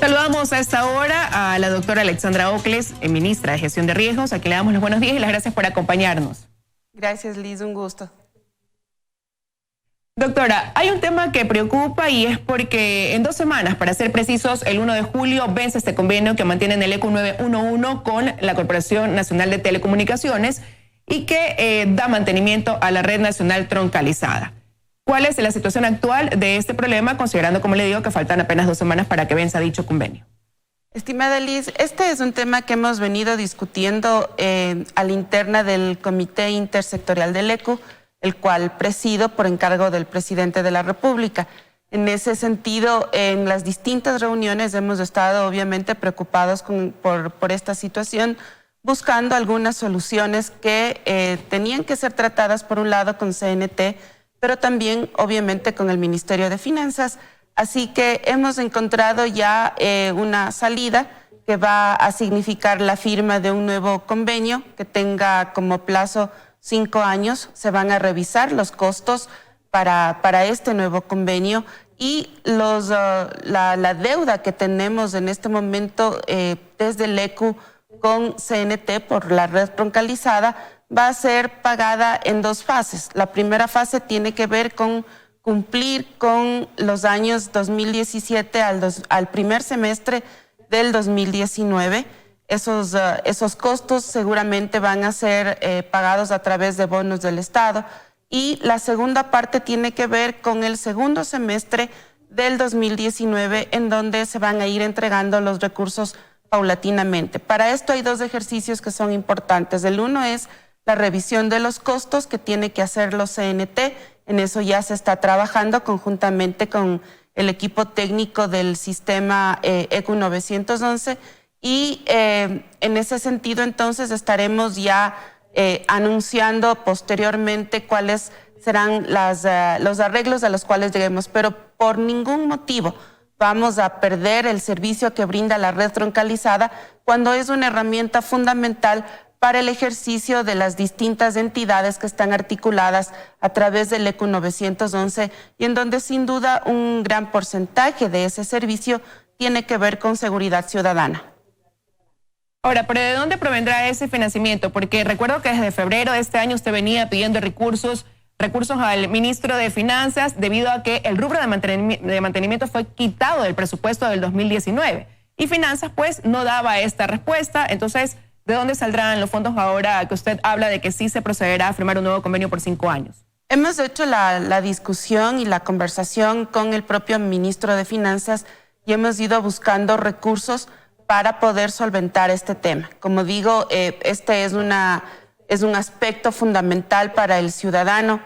Saludamos a esta hora a la doctora Alexandra Ocles, ministra de Gestión de Riesgos. Aquí le damos los buenos días y las gracias por acompañarnos. Gracias, Liz, un gusto. Doctora, hay un tema que preocupa y es porque en 2 semanas, para ser precisos, el 1 de julio vence este convenio que mantiene el ECU 911 con la Corporación Nacional de Telecomunicaciones y que da mantenimiento a la red nacional troncalizada. ¿Cuál es la situación actual de este problema, considerando, como le digo, que faltan apenas 2 semanas para que venza dicho convenio? Estimada Liz, este es un tema que hemos venido discutiendo a la interna del Comité Intersectorial del ECU, el cual presido por encargo del presidente de la República. En ese sentido, en las distintas reuniones hemos estado obviamente preocupados por esta situación, buscando algunas soluciones que tenían que ser tratadas por un lado con CNT, pero también obviamente con el Ministerio de Finanzas. Así que hemos encontrado ya una salida que va a significar la firma de un nuevo convenio que tenga como plazo 5 años. Se van a revisar los costos para este nuevo convenio y la deuda que tenemos en este momento desde el ECU con CNT por la red troncalizada va a ser pagada en 2 fases. La primera fase tiene que ver con cumplir con los años 2017 al primer semestre del 2019. Esos costos seguramente van a ser pagados a través de bonos del Estado. Y la segunda parte tiene que ver con el segundo semestre del 2019, en donde se van a ir entregando los recursos paulatinamente. Para esto hay 2 ejercicios que son importantes. El uno es la revisión de los costos que tiene que hacer los CNT. En eso ya se está trabajando conjuntamente con el equipo técnico del sistema ECU 911 y en ese sentido entonces estaremos ya anunciando posteriormente cuáles serán los arreglos a los cuales lleguemos, pero por ningún motivo vamos a perder el servicio que brinda la red troncalizada cuando es una herramienta fundamental para el ejercicio de las distintas entidades que están articuladas a través del ECU 911 y en donde sin duda un gran porcentaje de ese servicio tiene que ver con seguridad ciudadana. Ahora, ¿pero de dónde provendrá ese financiamiento? Porque recuerdo que desde febrero de este año usted venía pidiendo recursos al ministro de Finanzas debido a que el rubro de mantenimiento fue quitado del presupuesto del 2019 y Finanzas pues no daba esta respuesta. Entonces, ¿de dónde saldrán los fondos ahora que usted habla de que sí se procederá a firmar un nuevo convenio por 5 años? Hemos hecho la discusión y la conversación con el propio ministro de Finanzas y hemos ido buscando recursos para poder solventar este tema. Como digo, este es un aspecto fundamental para el ciudadano,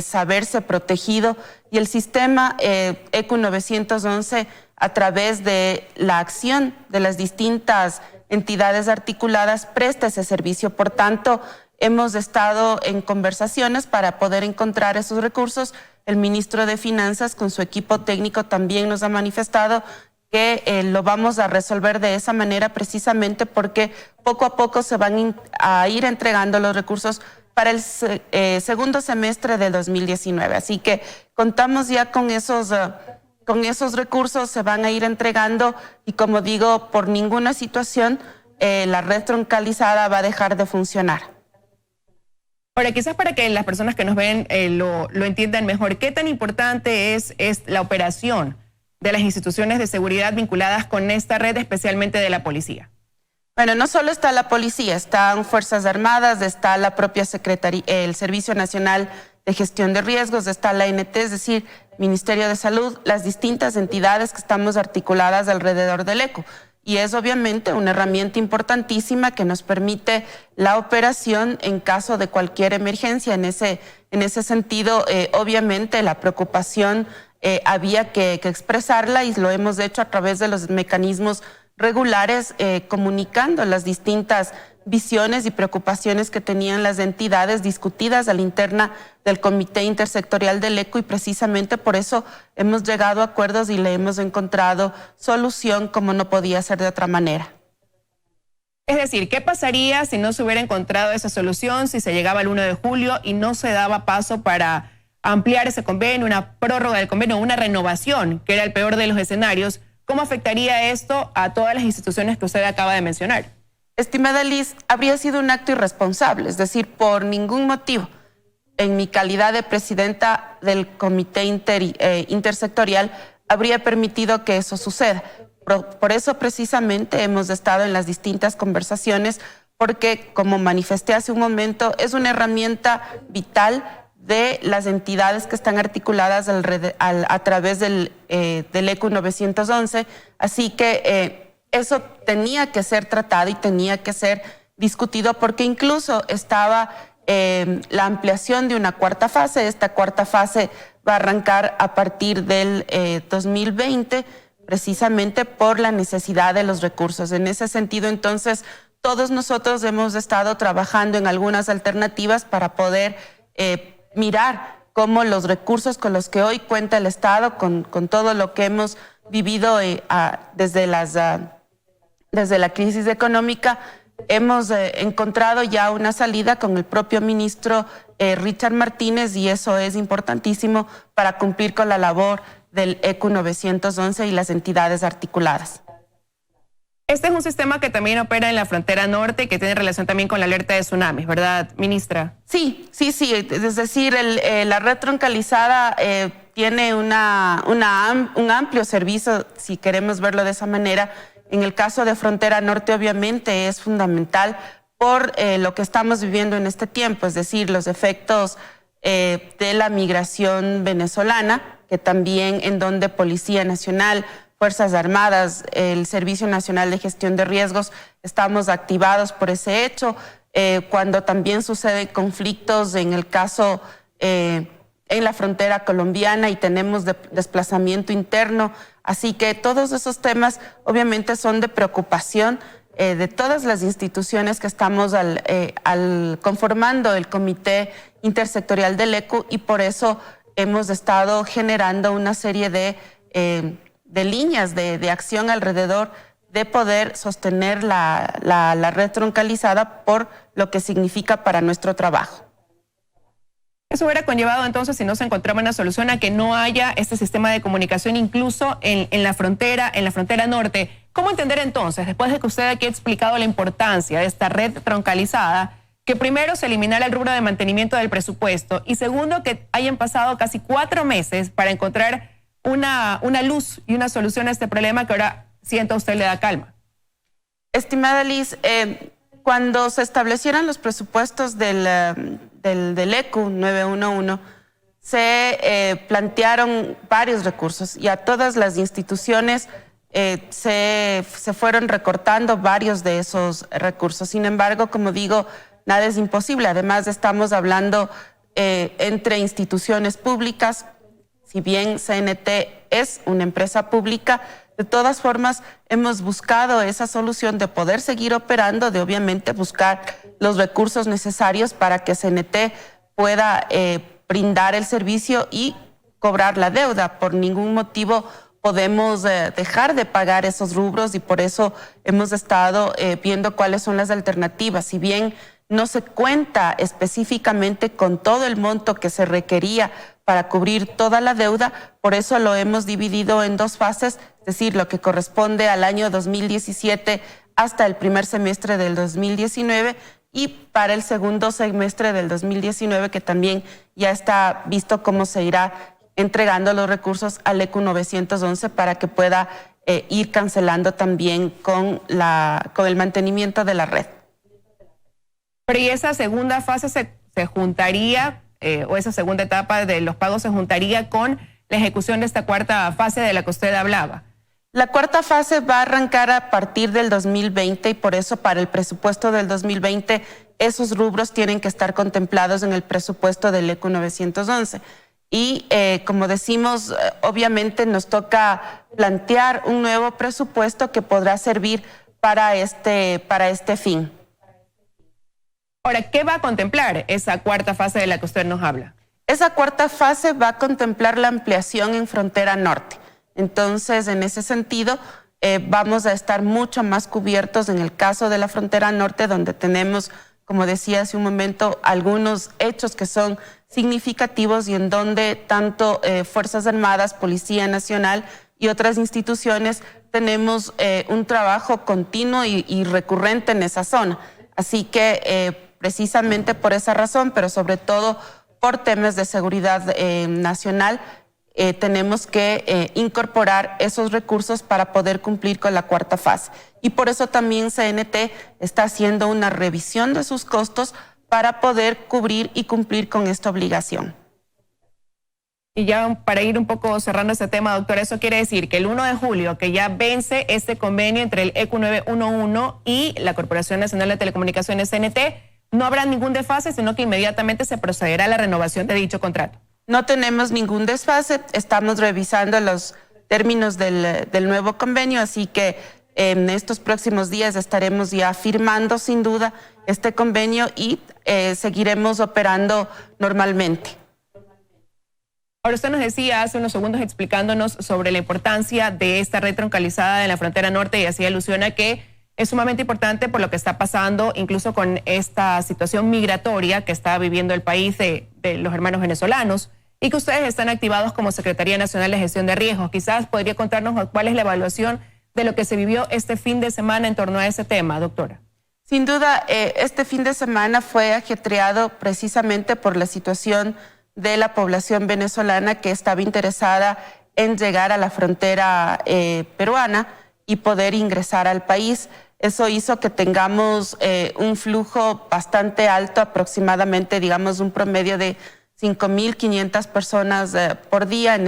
saberse protegido, y el sistema ECU 911 a través de la acción de las distintas entidades articuladas presta ese servicio. Por tanto, hemos estado en conversaciones para poder encontrar esos recursos. El ministro de Finanzas con su equipo técnico también nos ha manifestado que lo vamos a resolver de esa manera precisamente porque poco a poco se van a ir entregando los recursos para el segundo semestre del 2019. Así que contamos ya con esos recursos, se van a ir entregando y como digo, por ninguna situación la red troncalizada va a dejar de funcionar. Ahora, quizás para que las personas que nos ven lo entiendan mejor, ¿qué tan importante es la operación de las instituciones de seguridad vinculadas con esta red, especialmente de la policía? Bueno, no solo está la policía, están Fuerzas Armadas, está la propia Secretaría, el Servicio Nacional de Gestión de Riesgos, está la ANT, es decir, Ministerio de Salud, las distintas entidades que estamos articuladas alrededor del ECU. Y es obviamente una herramienta importantísima que nos permite la operación en caso de cualquier emergencia. En ese sentido, obviamente la preocupación había que expresarla y lo hemos hecho a través de los mecanismos regulares, comunicando las distintas visiones y preocupaciones que tenían las entidades discutidas a la interna del Comité Intersectorial del ECU, y precisamente por eso hemos llegado a acuerdos y le hemos encontrado solución como no podía ser de otra manera. Es decir, ¿qué pasaría si no se hubiera encontrado esa solución, si se llegaba al 1 de julio y no se daba paso para ampliar ese convenio, una prórroga del convenio, una renovación, que era el peor de los escenarios? ¿Cómo afectaría esto a todas las instituciones que usted acaba de mencionar? Estimada Liz, habría sido un acto irresponsable, es decir, por ningún motivo, en mi calidad de presidenta del Comité Intersectorial, habría permitido que eso suceda. Por eso precisamente hemos estado en las distintas conversaciones, porque como manifesté hace un momento, es una herramienta vital de las entidades que están articuladas a través del ECU 911, así que eso tenía que ser tratado y tenía que ser discutido, porque incluso estaba la ampliación de una cuarta fase. Esta cuarta fase va a arrancar a partir del 2020, precisamente por la necesidad de los recursos. En ese sentido, entonces, todos nosotros hemos estado trabajando en algunas alternativas para poder mirar cómo los recursos con los que hoy cuenta el Estado, con todo lo que hemos vivido desde la crisis económica, hemos encontrado ya una salida con el propio ministro Richard Martínez, y eso es importantísimo para cumplir con la labor del ECU 911 y las entidades articuladas. Este es un sistema que también opera en la frontera norte y que tiene relación también con la alerta de tsunamis, ¿verdad, ministra? Sí. Es decir, la red troncalizada tiene un amplio servicio, si queremos verlo de esa manera. En el caso de frontera norte, obviamente, es fundamental por lo que estamos viviendo en este tiempo, es decir, los efectos de la migración venezolana, que también en donde Policía Nacional, Fuerzas Armadas, el Servicio Nacional de Gestión de Riesgos, estamos activados por ese hecho. Cuando también suceden conflictos, en el caso en la frontera colombiana, y tenemos desplazamiento interno. Así que todos esos temas obviamente son de preocupación de todas las instituciones que estamos conformando el Comité Intersectorial del ECU, y por eso hemos estado generando una serie de líneas de acción alrededor de poder sostener la red troncalizada, por lo que significa para nuestro trabajo. Eso hubiera conllevado entonces, si no se encontraba una solución, a que no haya este sistema de comunicación incluso en la frontera norte. ¿Cómo entender entonces, después de que usted aquí ha explicado la importancia de esta red troncalizada, que primero se eliminara el rubro de mantenimiento del presupuesto, y segundo, que hayan pasado casi 4 meses para encontrar una luz y una solución a este problema que ahora sienta usted le da calma? Estimada Liz, cuando se establecieron los presupuestos del ECU 911, se plantearon varios recursos, y a todas las instituciones se fueron recortando varios de esos recursos. Sin embargo, como digo, nada es imposible. Además, estamos hablando entre instituciones públicas. Si bien CNT es una empresa pública, de todas formas hemos buscado esa solución de poder seguir operando, de obviamente buscar los recursos necesarios para que CNT pueda brindar el servicio y cobrar la deuda. Por ningún motivo podemos dejar de pagar esos rubros, y por eso hemos estado viendo cuáles son las alternativas. Si bien no se cuenta específicamente con todo el monto que se requería para cubrir toda la deuda, por eso lo hemos dividido en 2 fases, es decir, lo que corresponde al año 2017 hasta el primer semestre del 2019, y para el segundo semestre del 2019, que también ya está visto cómo se irá entregando los recursos al ECU 911 para que pueda ir cancelando también con el mantenimiento de la red. Pero ¿y esa segunda fase se juntaría, o esa segunda etapa de los pagos se juntaría con la ejecución de esta cuarta fase de la que usted hablaba? La cuarta fase va a arrancar a partir del 2020, y por eso para el presupuesto del 2020 esos rubros tienen que estar contemplados en el presupuesto del ECU 911. Y como decimos, obviamente nos toca plantear un nuevo presupuesto que podrá servir para este fin. Ahora, ¿qué va a contemplar esa cuarta fase de la que usted nos habla? Esa cuarta fase va a contemplar la ampliación en frontera norte. Entonces, en ese sentido, vamos a estar mucho más cubiertos en el caso de la frontera norte, donde tenemos, como decía hace un momento, algunos hechos que son significativos, y en donde tanto Fuerzas Armadas, Policía Nacional y otras instituciones, tenemos un trabajo continuo y recurrente en esa zona. Así que precisamente por esa razón, pero sobre todo por temas de seguridad nacional, tenemos que incorporar esos recursos para poder cumplir con la cuarta fase. Y por eso también CNT está haciendo una revisión de sus costos para poder cubrir y cumplir con esta obligación. Y ya para ir un poco cerrando este tema, doctora, eso quiere decir que el 1 de julio, que ya vence este convenio entre el ECU 911 y la Corporación Nacional de Telecomunicaciones CNT, no habrá ningún desfase, sino que inmediatamente se procederá a la renovación de dicho contrato. No tenemos ningún desfase, estamos revisando los términos del nuevo convenio, así que en estos próximos días estaremos ya firmando sin duda este convenio y seguiremos operando normalmente. Ahora usted nos decía hace unos segundos explicándonos sobre la importancia de esta red troncalizada en la frontera norte y hacía alusión a que es sumamente importante por lo que está pasando incluso con esta situación migratoria que está viviendo el país de los hermanos venezolanos y que ustedes están activados como Secretaría Nacional de Gestión de Riesgos. Quizás podría contarnos cuál es la evaluación de lo que se vivió este fin de semana en torno a ese tema, doctora. Sin duda, este fin de semana fue ajetreado precisamente por la situación de la población venezolana que estaba interesada en llegar a la frontera peruana y poder ingresar al país. Eso hizo que tengamos un flujo bastante alto, aproximadamente, digamos, un promedio de 5.500 personas por día en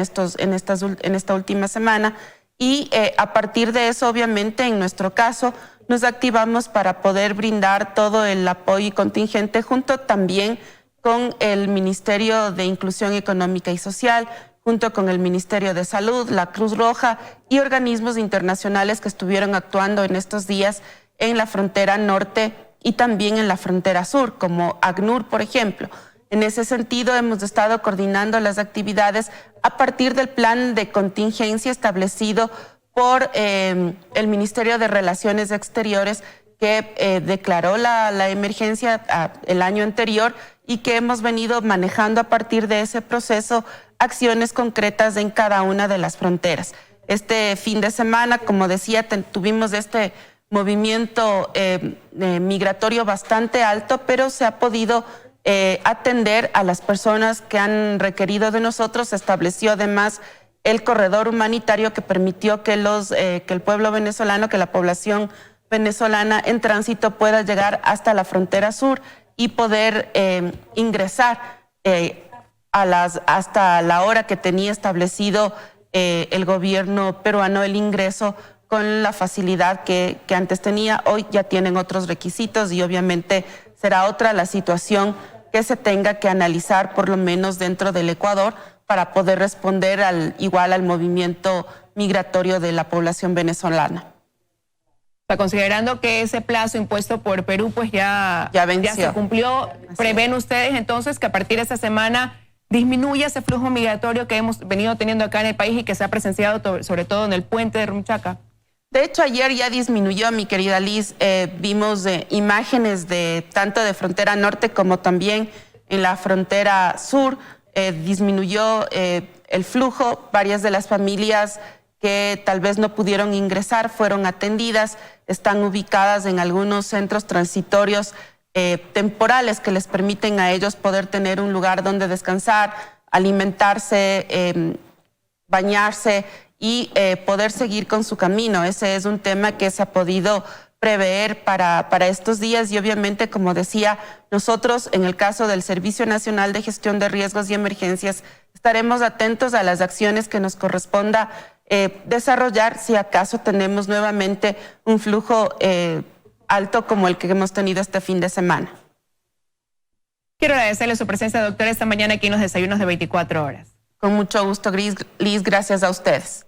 esta última semana. Y a partir de eso, obviamente, en nuestro caso, nos activamos para poder brindar todo el apoyo contingente junto también con el Ministerio de Inclusión Económica y Social, junto con el Ministerio de Salud, la Cruz Roja y organismos internacionales que estuvieron actuando en estos días en la frontera norte y también en la frontera sur, como ACNUR, por ejemplo. En ese sentido, hemos estado coordinando las actividades a partir del plan de contingencia establecido por el Ministerio de Relaciones Exteriores, que declaró la emergencia el año anterior y que hemos venido manejando a partir de ese proceso acciones concretas en cada una de las fronteras. Este fin de semana, como decía, tuvimos este movimiento migratorio bastante alto, pero se ha podido atender a las personas que han requerido de nosotros. Se estableció además el corredor humanitario que permitió que el pueblo venezolano, que la población venezolana en tránsito pueda llegar hasta la frontera sur y poder ingresar hasta la hora que tenía establecido el gobierno peruano el ingreso con la facilidad que antes tenía. Hoy ya tienen otros requisitos y obviamente será otra la situación que se tenga que analizar por lo menos dentro del Ecuador para poder responder igual al movimiento migratorio de la población venezolana. O sea, considerando que ese plazo impuesto por Perú pues ya se cumplió, ¿prevén ustedes entonces que a partir de esta semana disminuya ese flujo migratorio que hemos venido teniendo acá en el país y que se ha presenciado sobre todo en el puente de Runchaca? De hecho, ayer ya disminuyó, mi querida Liz. Vimos imágenes tanto de frontera norte como también en la frontera sur. Disminuyó el flujo. Varias de las familias que tal vez no pudieron ingresar fueron atendidas, están ubicadas en algunos centros transitorios temporales que les permiten a ellos poder tener un lugar donde descansar, alimentarse, bañarse y poder seguir con su camino. Ese es un tema que se ha podido prever para estos días y obviamente, como decía, nosotros en el caso del Servicio Nacional de Gestión de Riesgos y Emergencias estaremos atentos a las acciones que nos corresponda desarrollar si acaso tenemos nuevamente un flujo alto como el que hemos tenido este fin de semana. Quiero agradecerle su presencia, doctora, esta mañana aquí en los desayunos de 24 horas. Con mucho gusto, Liz, gracias a ustedes.